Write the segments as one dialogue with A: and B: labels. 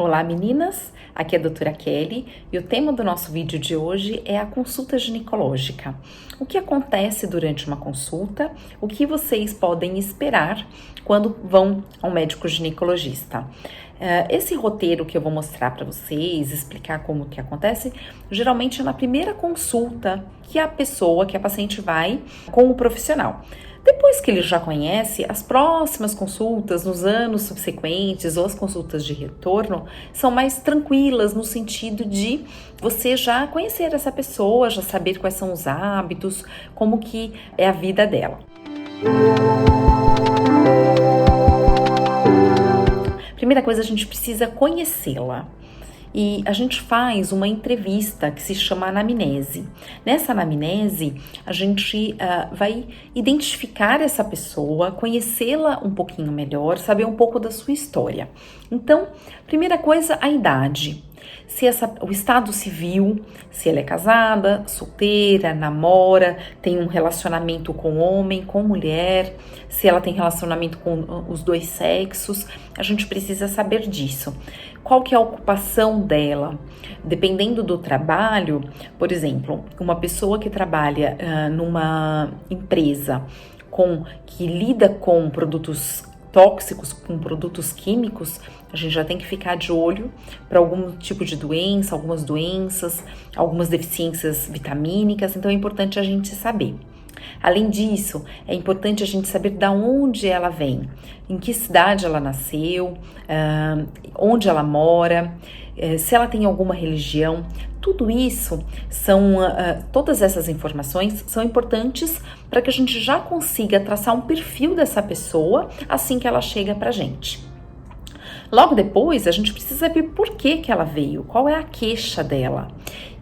A: Olá meninas, aqui é a doutora Kelly e o tema do nosso vídeo de hoje é a consulta ginecológica. O que acontece durante uma consulta, o que vocês podem esperar quando vão ao médico ginecologista. Esse roteiro que eu vou mostrar para vocês, explicar como que acontece, geralmente é na primeira consulta que a paciente vai com o profissional. Depois que ele já conhece, as próximas consultas nos anos subsequentes ou as consultas de retorno são mais tranquilas no sentido de você já conhecer essa pessoa, já saber quais são os hábitos, como que é a vida dela. Primeira coisa, a gente precisa conhecê-la. E a gente faz uma entrevista que se chama anamnese. Nessa anamnese, a gente vai identificar essa pessoa, conhecê-la um pouquinho melhor, saber um pouco da sua história. Então, primeira coisa, a idade. O estado civil, se ela é casada, solteira, namora, tem um relacionamento com homem, com mulher, se ela tem relacionamento com os dois sexos, a gente precisa saber disso. Qual que é a ocupação dela? Dependendo do trabalho, por exemplo, uma pessoa que trabalha numa empresa que lida com produtos tóxicos, com produtos químicos, a gente já tem que ficar de olho para algum tipo de doença, algumas doenças, algumas deficiências vitamínicas, então é importante a gente saber. Além disso, é importante a gente saber de onde ela vem, em que cidade ela nasceu, onde ela mora, se ela tem alguma religião. Tudo isso todas essas informações são importantes para que a gente já consiga traçar um perfil dessa pessoa assim que ela chega pra gente. Logo depois, a gente precisa saber por que ela veio, qual é a queixa dela.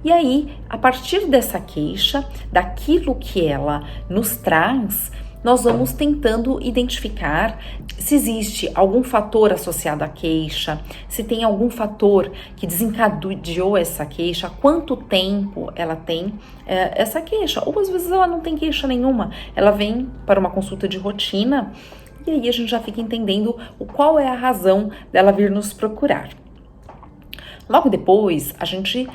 A: E aí, a partir dessa queixa, daquilo que ela nos traz, nós vamos tentando identificar se existe algum fator associado à queixa, se tem algum fator que desencadeou essa queixa, há quanto tempo ela tem essa queixa, ou às vezes ela não tem queixa nenhuma, ela vem para uma consulta de rotina e aí a gente já fica entendendo qual é a razão dela vir nos procurar. Logo depois, a gente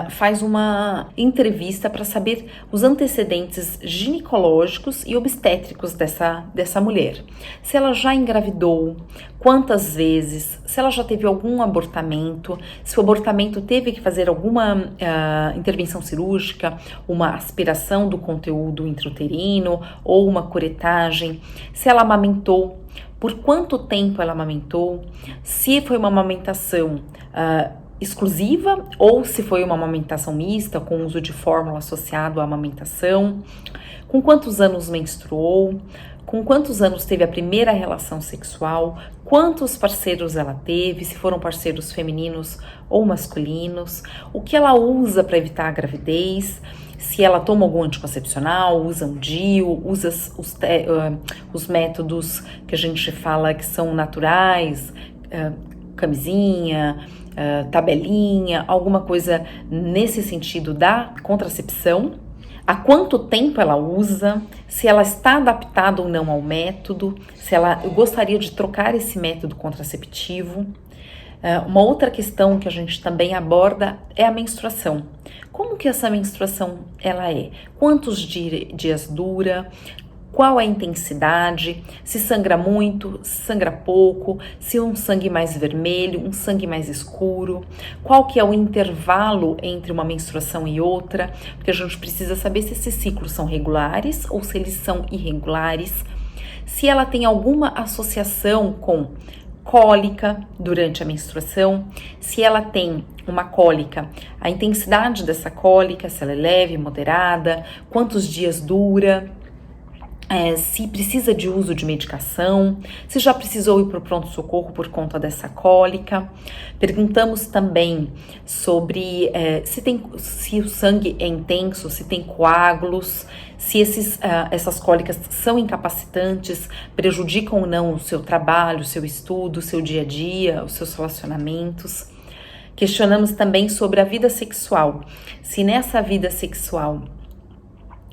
A: faz uma entrevista para saber os antecedentes ginecológicos e obstétricos dessa mulher. Se ela já engravidou, quantas vezes, se ela já teve algum abortamento, se o abortamento teve que fazer alguma intervenção cirúrgica, uma aspiração do conteúdo intrauterino ou uma curetagem, se ela amamentou, por quanto tempo ela amamentou, se foi uma amamentação exclusiva ou se foi uma amamentação mista com uso de fórmula associado à amamentação, com quantos anos menstruou, com quantos anos teve a primeira relação sexual, quantos parceiros ela teve, se foram parceiros femininos ou masculinos, o que ela usa para evitar a gravidez, se ela toma algum anticoncepcional, usa um DIU, usa os métodos que a gente fala que são naturais, camisinha, tabelinha, alguma coisa nesse sentido da contracepção, há quanto tempo ela usa, se ela está adaptada ou não ao método, se ela gostaria de trocar esse método contraceptivo. Uma outra questão que a gente também aborda é a menstruação. Como que essa menstruação ela é? Quantos dias dura? Qual é a intensidade, se sangra muito, se sangra pouco, se é um sangue mais vermelho, um sangue mais escuro, qual que é o intervalo entre uma menstruação e outra, porque a gente precisa saber se esses ciclos são regulares ou se eles são irregulares, se ela tem alguma associação com cólica durante a menstruação, se ela tem uma cólica, a intensidade dessa cólica, se ela é leve, moderada, quantos dias dura, se precisa de uso de medicação, se já precisou ir para o pronto-socorro por conta dessa cólica. Perguntamos também sobre se o sangue é intenso, se tem coágulos, se essas cólicas são incapacitantes, prejudicam ou não o seu trabalho, o seu estudo, o seu dia a dia, os seus relacionamentos. Questionamos também sobre a vida sexual, se nessa vida sexual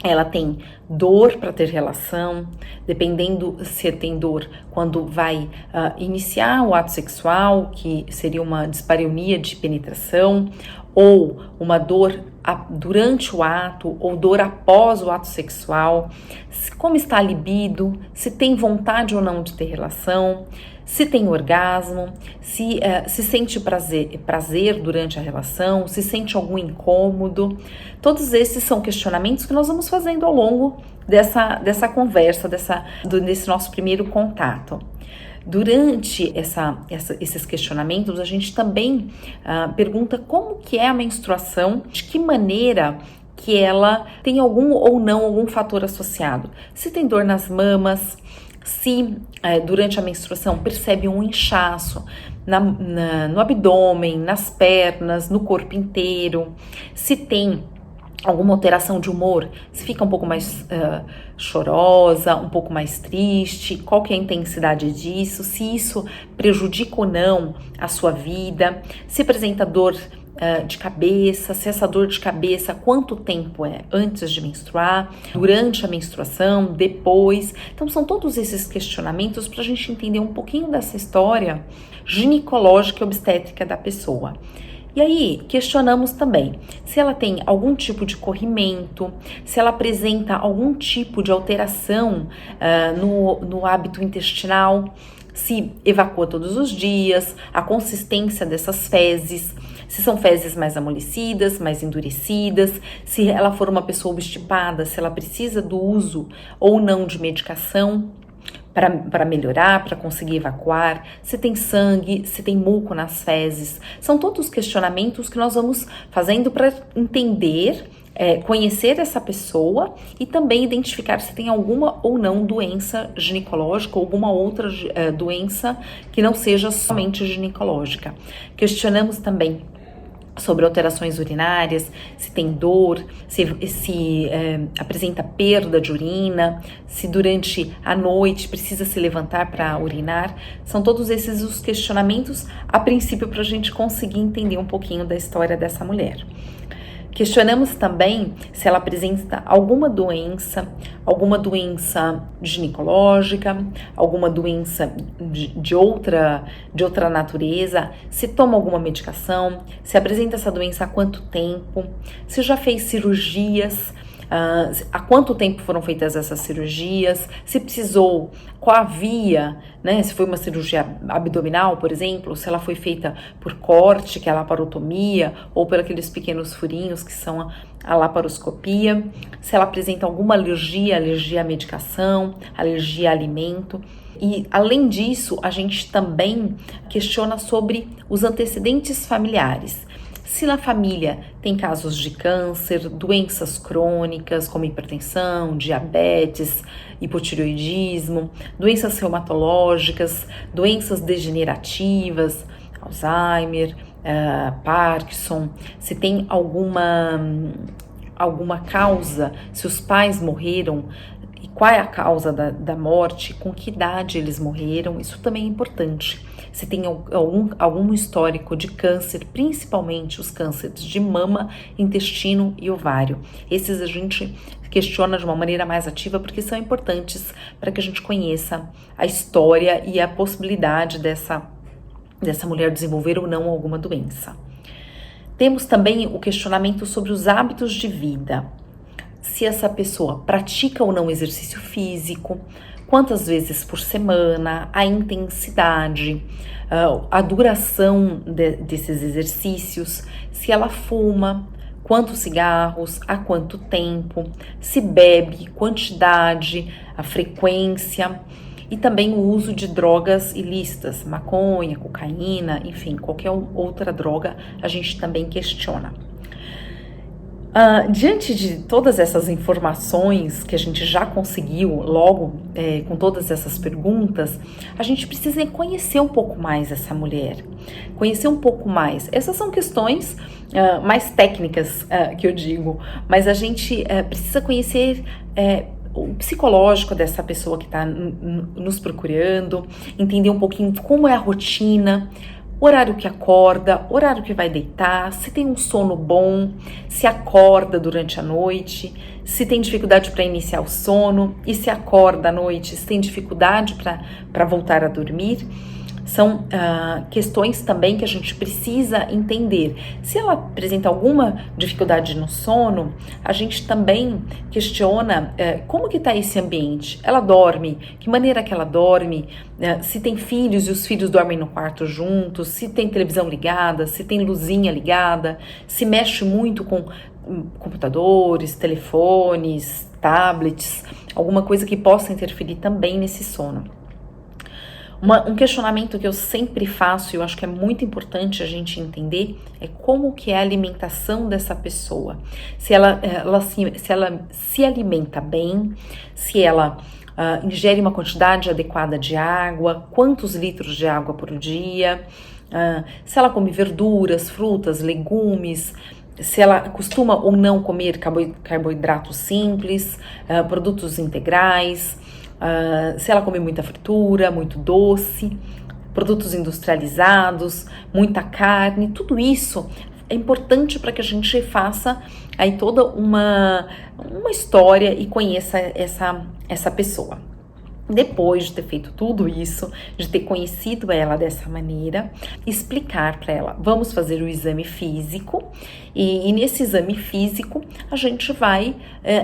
A: ela tem dor para ter relação, dependendo se tem dor quando vai iniciar o ato sexual, que seria uma dispareunia de penetração, ou uma dor durante o ato, ou dor após o ato sexual, como está a libido, se tem vontade ou não de ter relação, se tem orgasmo, se sente prazer durante a relação, se sente algum incômodo. Todos esses são questionamentos que nós vamos fazendo ao longo dessa conversa, desse nosso primeiro contato. Durante esses questionamentos, a gente também pergunta como que é a menstruação, de que maneira que ela tem algum ou não algum fator associado. Se tem dor nas mamas, se durante a menstruação percebe um inchaço no abdômen, nas pernas, no corpo inteiro, se tem alguma alteração de humor, se fica um pouco mais chorosa, um pouco mais triste, qual que é a intensidade disso, se isso prejudica ou não a sua vida, se apresenta dor de cabeça, se essa dor de cabeça, quanto tempo é antes de menstruar, durante a menstruação, depois. Então são todos esses questionamentos para a gente entender um pouquinho dessa história ginecológica e obstétrica da pessoa. E aí, questionamos também se ela tem algum tipo de corrimento, se ela apresenta algum tipo de alteração no hábito intestinal, se evacua todos os dias, a consistência dessas fezes, se são fezes mais amolecidas, mais endurecidas, se ela for uma pessoa obstipada, se ela precisa do uso ou não de medicação para melhorar, para conseguir evacuar, se tem sangue, se tem muco nas fezes. São todos questionamentos que nós vamos fazendo para entender, conhecer essa pessoa e também identificar se tem alguma ou não doença ginecológica ou alguma outra doença que não seja somente ginecológica. Questionamos também sobre alterações urinárias, se tem dor, se apresenta perda de urina, se durante a noite precisa se levantar para urinar. São todos esses os questionamentos, a princípio, para a gente conseguir entender um pouquinho da história dessa mulher. Questionamos também se ela apresenta alguma doença ginecológica, alguma doença de outra natureza, se toma alguma medicação, se apresenta essa doença há quanto tempo, se já fez cirurgias, há quanto tempo foram feitas essas cirurgias, se precisou, qual a via, né? Se foi uma cirurgia abdominal, por exemplo, se ela foi feita por corte, que é a laparotomia, ou por aqueles pequenos furinhos que são a laparoscopia, se ela apresenta alguma alergia à medicação, alergia a alimento. E, além disso, a gente também questiona sobre os antecedentes familiares. Se na família tem casos de câncer, doenças crônicas como hipertensão, diabetes, hipotireoidismo, doenças reumatológicas, doenças degenerativas, Alzheimer, Parkinson, se tem alguma causa, se os pais morreram, e qual é a causa da morte, com que idade eles morreram, isso também é importante. Se tem algum histórico de câncer, principalmente os cânceres de mama, intestino e ovário. Esses a gente questiona de uma maneira mais ativa porque são importantes para que a gente conheça a história e a possibilidade dessa mulher desenvolver ou não alguma doença. Temos também o questionamento sobre os hábitos de vida. Se essa pessoa pratica ou não exercício físico, quantas vezes por semana, a intensidade, a duração desses exercícios, se ela fuma, quantos cigarros, há quanto tempo, se bebe, quantidade, a frequência e também o uso de drogas ilícitas, maconha, cocaína, enfim, qualquer outra droga a gente também questiona. Diante de todas essas informações que a gente já conseguiu logo com todas essas perguntas, a gente precisa conhecer um pouco mais essa mulher, conhecer um pouco mais. Essas são questões mais técnicas que eu digo, mas a gente precisa conhecer o psicológico dessa pessoa que está nos procurando, entender um pouquinho como é a rotina, horário que acorda, horário que vai deitar, se tem um sono bom, se acorda durante a noite, se tem dificuldade para iniciar o sono e se acorda à noite, se tem dificuldade para voltar a dormir. São questões também que a gente precisa entender. Se ela apresenta alguma dificuldade no sono, a gente também questiona como que está esse ambiente. Ela dorme, que maneira que ela dorme, se tem filhos e os filhos dormem no quarto juntos, se tem televisão ligada, se tem luzinha ligada, se mexe muito com computadores, telefones, tablets, alguma coisa que possa interferir também nesse sono. Um questionamento que eu sempre faço e eu acho que é muito importante a gente entender é como que é a alimentação dessa pessoa. Se ela se alimenta bem, se ela ingere uma quantidade adequada de água, quantos litros de água por dia, se ela come verduras, frutas, legumes, se ela costuma ou não comer carboidratos simples, produtos integrais, se ela come muita fritura, muito doce, produtos industrializados, muita carne, tudo isso é importante para que a gente faça aí toda uma história e conheça essa pessoa. Depois de ter feito tudo isso, de ter conhecido ela dessa maneira, explicar para ela, vamos fazer o exame físico e nesse exame físico a gente vai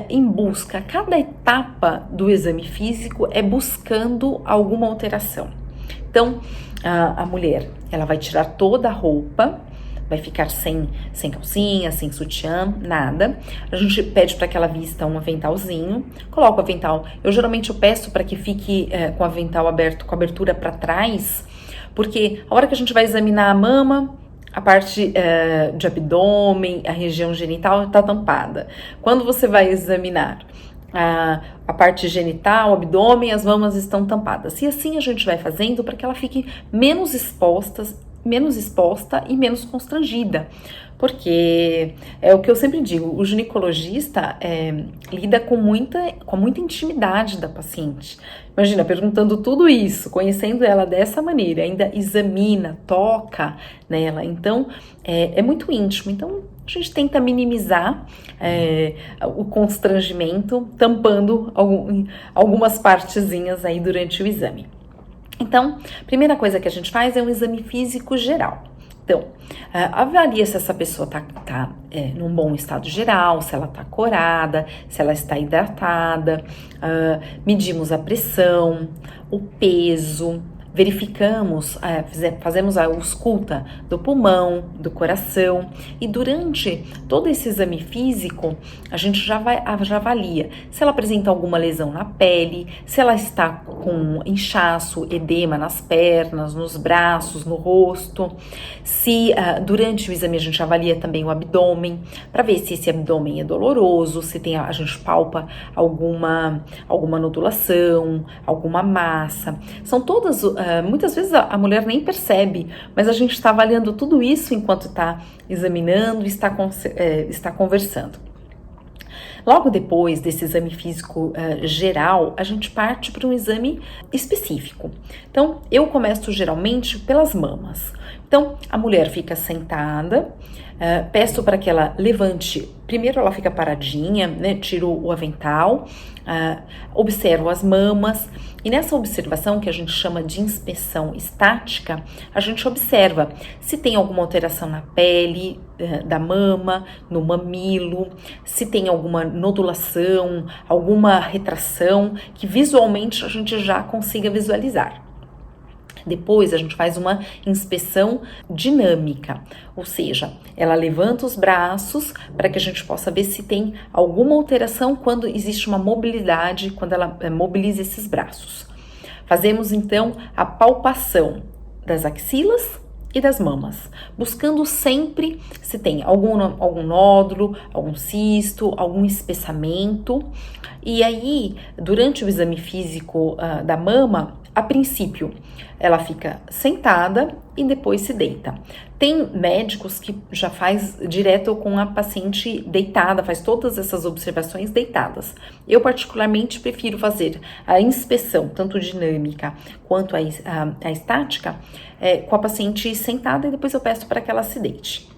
A: em busca, cada etapa do exame físico é buscando alguma alteração. Então, a mulher, ela vai tirar toda a roupa, vai ficar sem calcinha, sem sutiã, nada. A gente pede para que ela vista um aventalzinho, coloca o avental. Eu geralmente peço para que fique com o avental aberto, com a abertura para trás, porque a hora que a gente vai examinar a mama, a parte de abdômen, a região genital está tampada. Quando você vai examinar a parte genital, o abdômen, as mamas estão tampadas. E assim a gente vai fazendo para que ela fique menos exposta e menos constrangida, porque é o que eu sempre digo, o ginecologista lida com muita intimidade da paciente. Imagina, perguntando tudo isso, conhecendo ela dessa maneira, ainda examina, toca nela, então é muito íntimo. Então a gente tenta minimizar o constrangimento, tampando algumas partezinhas aí durante o exame. Então, a primeira coisa que a gente faz é um exame físico geral. Então, avalia se essa pessoa tá num bom estado geral, se ela está corada, se ela está hidratada, medimos a pressão, o peso, verificamos, fazemos a ausculta do pulmão, do coração e durante todo esse exame físico a gente já avalia se ela apresenta alguma lesão na pele, se ela está com inchaço, edema nas pernas, nos braços, no rosto, se durante o exame a gente avalia também o abdômen para ver se esse abdômen é doloroso, se a gente palpa alguma nodulação, alguma massa. São todas muitas vezes a mulher nem percebe, mas a gente está avaliando tudo isso enquanto está examinando e está conversando. Logo depois desse exame físico geral, a gente parte para um exame específico. Então, eu começo geralmente pelas mamas. Então, a mulher fica sentada, peço para que ela levante, primeiro ela fica paradinha, né, tiro o avental, observo as mamas, e nessa observação, que a gente chama de inspeção estática, a gente observa se tem alguma alteração na pele da mama, no mamilo, se tem alguma nodulação, alguma retração, que visualmente a gente já consiga visualizar. Depois a gente faz uma inspeção dinâmica, ou seja, ela levanta os braços para que a gente possa ver se tem alguma alteração quando existe uma mobilidade, quando ela mobiliza esses braços. Fazemos então a palpação das axilas e das mamas, buscando sempre se tem algum nódulo, algum cisto, algum espessamento. E aí, durante o exame físico da mama, A princípio, ela fica sentada e depois se deita. Tem médicos que já faz direto com a paciente deitada, faz todas essas observações deitadas. Eu particularmente prefiro fazer a inspeção, tanto dinâmica quanto a estática, com a paciente sentada e depois eu peço para que ela se deite.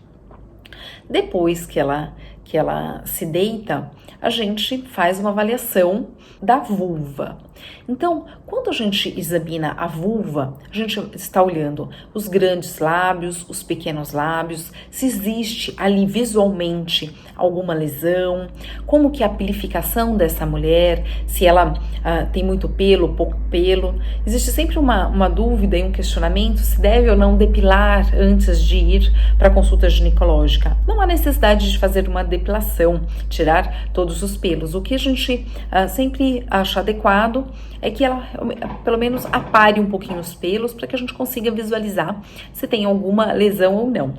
A: Depois que ela se deita, a gente faz uma avaliação da vulva. Então, quando a gente examina a vulva, a gente está olhando os grandes lábios, os pequenos lábios, se existe ali visualmente alguma lesão, como que é a pilificação dessa mulher, se ela tem muito pelo, pouco pelo. Existe sempre uma dúvida e um questionamento se deve ou não depilar antes de ir para a consulta ginecológica. Não há necessidade de fazer uma depilação, tirar todos os pelos. O que a gente sempre acha adequado é que ela pelo menos apare um pouquinho os pelos para que a gente consiga visualizar se tem alguma lesão ou não.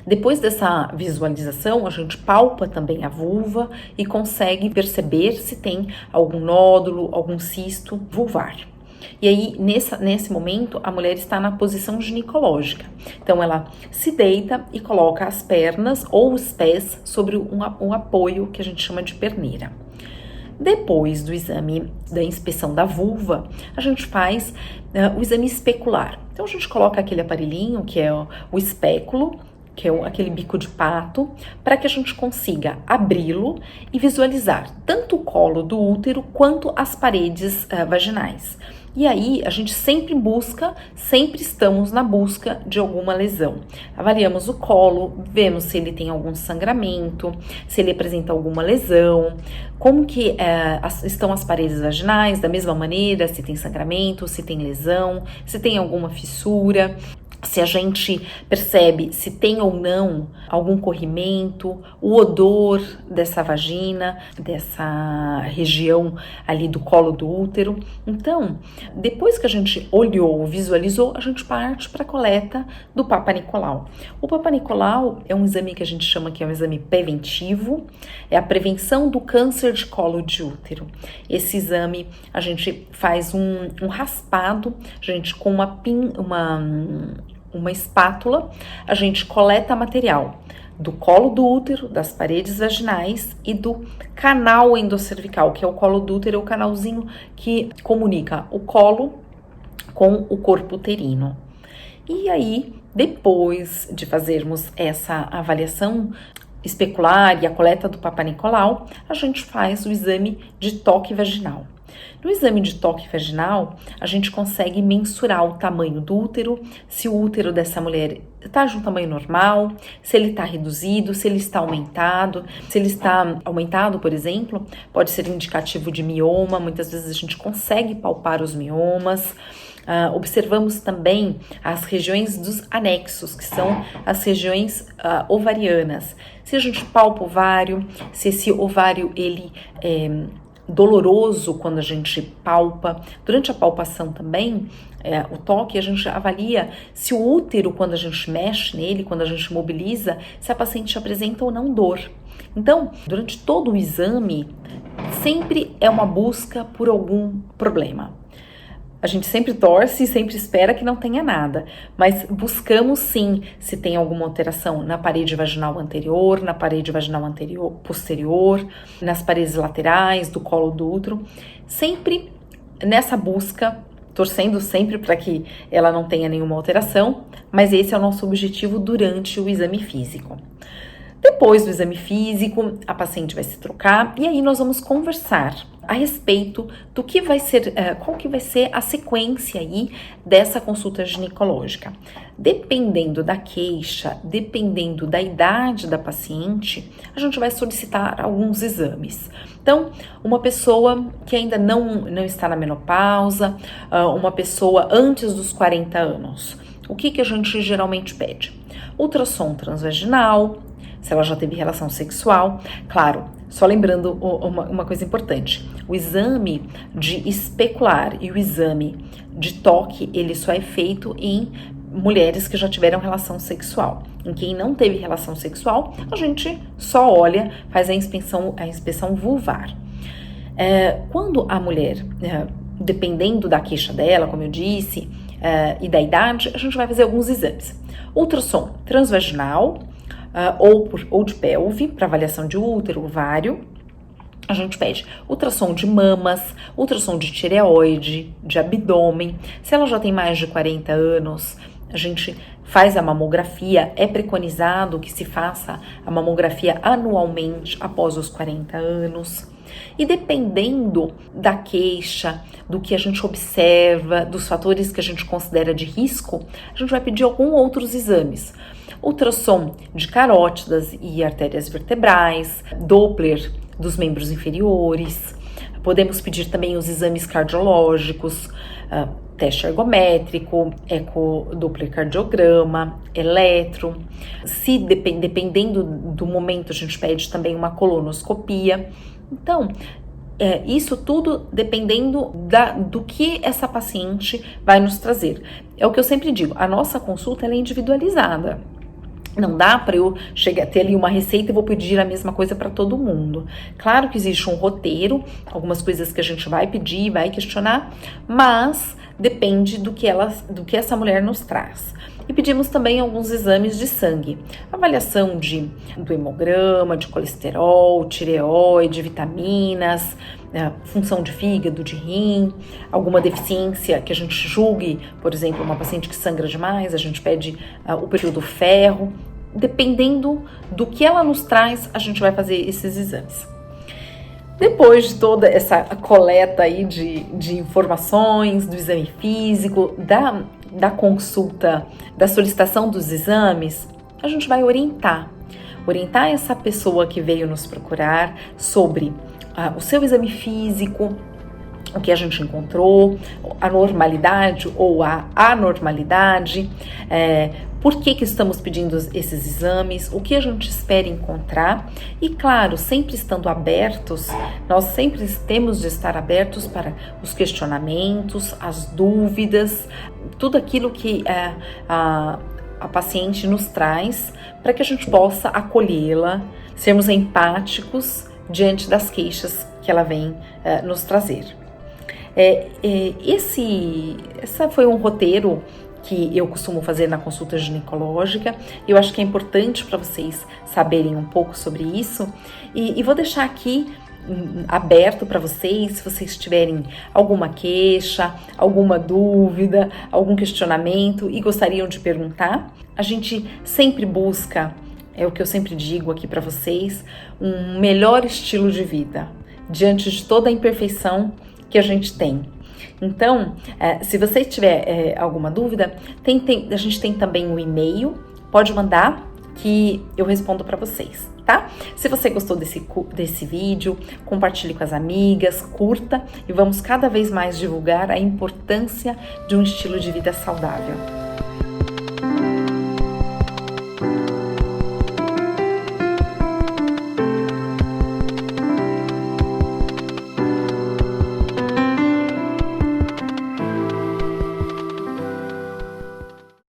A: Depois dessa visualização, a gente palpa também a vulva e consegue perceber se tem algum nódulo, algum cisto vulvar. E aí, nesse momento, a mulher está na posição ginecológica. Então, ela se deita e coloca as pernas ou os pés sobre um apoio que a gente chama de perneira. Depois do exame da inspeção da vulva, a gente faz o exame especular. Então, a gente coloca aquele aparelhinho que é o espéculo, que é aquele bico de pato, para que a gente consiga abri-lo e visualizar tanto o colo do útero quanto as paredes vaginais. E aí, a gente sempre estamos na busca de alguma lesão. Avaliamos o colo, vemos se ele tem algum sangramento, se ele apresenta alguma lesão, como que estão as paredes vaginais, da mesma maneira, se tem sangramento, se tem lesão, se tem alguma fissura. Se a gente percebe se tem ou não algum corrimento, o odor dessa vagina, dessa região ali do colo do útero. Então, depois que a gente olhou, visualizou, a gente parte para a coleta do Papa Nicolau. O Papa Nicolau é um exame que a gente chama que é um exame preventivo, é a prevenção do câncer de colo de útero. Esse exame a gente faz um raspado, a gente com uma espátula, a gente coleta material do colo do útero, das paredes vaginais e do canal endocervical, que é o colo do útero, é o canalzinho que comunica o colo com o corpo uterino. E aí, depois de fazermos essa avaliação especular e a coleta do Papa Nicolau, a gente faz o exame de toque vaginal. No exame de toque vaginal, a gente consegue mensurar o tamanho do útero, se o útero dessa mulher está de um tamanho normal, se ele está reduzido, se ele está aumentado. Se ele está aumentado, por exemplo, pode ser indicativo de mioma, muitas vezes a gente consegue palpar os miomas. Observamos também as regiões dos anexos, que são as regiões ovarianas. Se a gente palpa o ovário, se esse ovário ele é doloroso quando a gente palpa. Durante a palpação também, o toque, a gente avalia se o útero, quando a gente mexe nele, quando a gente mobiliza, se a paciente apresenta ou não dor. Então, durante todo o exame, sempre é uma busca por algum problema. A gente sempre torce e sempre espera que não tenha nada, mas buscamos sim se tem alguma alteração na parede vaginal anterior, na parede vaginal posterior, nas paredes laterais, do colo do útero, sempre nessa busca, torcendo sempre para que ela não tenha nenhuma alteração, mas esse é o nosso objetivo durante o exame físico. Depois do exame físico, a paciente vai se trocar e aí nós vamos conversar a respeito do que vai ser, qual que vai ser a sequência aí dessa consulta ginecológica. Dependendo da queixa, dependendo da idade da paciente, a gente vai solicitar alguns exames. Então, uma pessoa que ainda não está na menopausa, uma pessoa antes dos 40 anos, o que a gente geralmente pede? Ultrassom transvaginal, se ela já teve relação sexual. Claro, só lembrando uma coisa importante, o exame de especular e o exame de toque, ele só é feito em mulheres que já tiveram relação sexual. Em quem não teve relação sexual, a gente só olha, faz a inspeção vulvar. Quando a mulher dependendo da queixa dela, como eu disse, e da idade, a gente vai fazer alguns exames. Ultrassom transvaginal ou de pelve, para avaliação de útero, ovário. A gente pede ultrassom de mamas, ultrassom de tireoide, de abdômen. Se ela já tem mais de 40 anos, a gente faz a mamografia. É preconizado que se faça a mamografia anualmente após os 40 anos. E dependendo da queixa, do que a gente observa, dos fatores que a gente considera de risco, a gente vai pedir alguns outros exames. Ultrassom de carótidas e artérias vertebrais, Doppler dos membros inferiores. Podemos pedir também os exames cardiológicos, teste ergométrico, ecodopplercardiograma, eletro. Se dependendo do momento, a gente pede também uma colonoscopia. Então, isso tudo dependendo do que essa paciente vai nos trazer. É o que eu sempre digo, a nossa consulta ela é individualizada. Não dá para eu chegar a ter ali uma receita e vou pedir a mesma coisa para todo mundo. Claro que existe um roteiro, algumas coisas que a gente vai pedir, vai questionar, mas depende do que essa mulher nos traz. E pedimos também alguns exames de sangue, avaliação do hemograma, de colesterol, tireoide, vitaminas, função de fígado, de rim, alguma deficiência que a gente julgue, por exemplo, uma paciente que sangra demais, a gente pede o perfil do ferro. Dependendo do que ela nos traz, a gente vai fazer esses exames. Depois de toda essa coleta aí de informações, do exame físico, da consulta, da solicitação dos exames, a gente vai orientar essa pessoa que veio nos procurar sobre o seu exame físico, o que a gente encontrou, a normalidade ou a anormalidade, por que estamos pedindo esses exames, o que a gente espera encontrar e, claro, sempre estando abertos, nós sempre temos de estar abertos para os questionamentos, as dúvidas, tudo aquilo que a paciente nos traz para que a gente possa acolhê-la, sermos empáticos diante das queixas que ela vem nos trazer. Esse foi um roteiro que eu costumo fazer na consulta ginecológica. Eu acho que é importante para vocês saberem um pouco sobre isso e vou deixar aqui aberto para vocês, se vocês tiverem alguma queixa, alguma dúvida, algum questionamento e gostariam de perguntar. A gente sempre busca, é o que eu sempre digo aqui para vocês, um melhor estilo de vida diante de toda a imperfeição que a gente tem. Então, se você tiver alguma dúvida, a gente tem também um e-mail, pode mandar que eu respondo para vocês, tá? Se você gostou desse vídeo, compartilhe com as amigas, curta e vamos cada vez mais divulgar a importância de um estilo de vida saudável.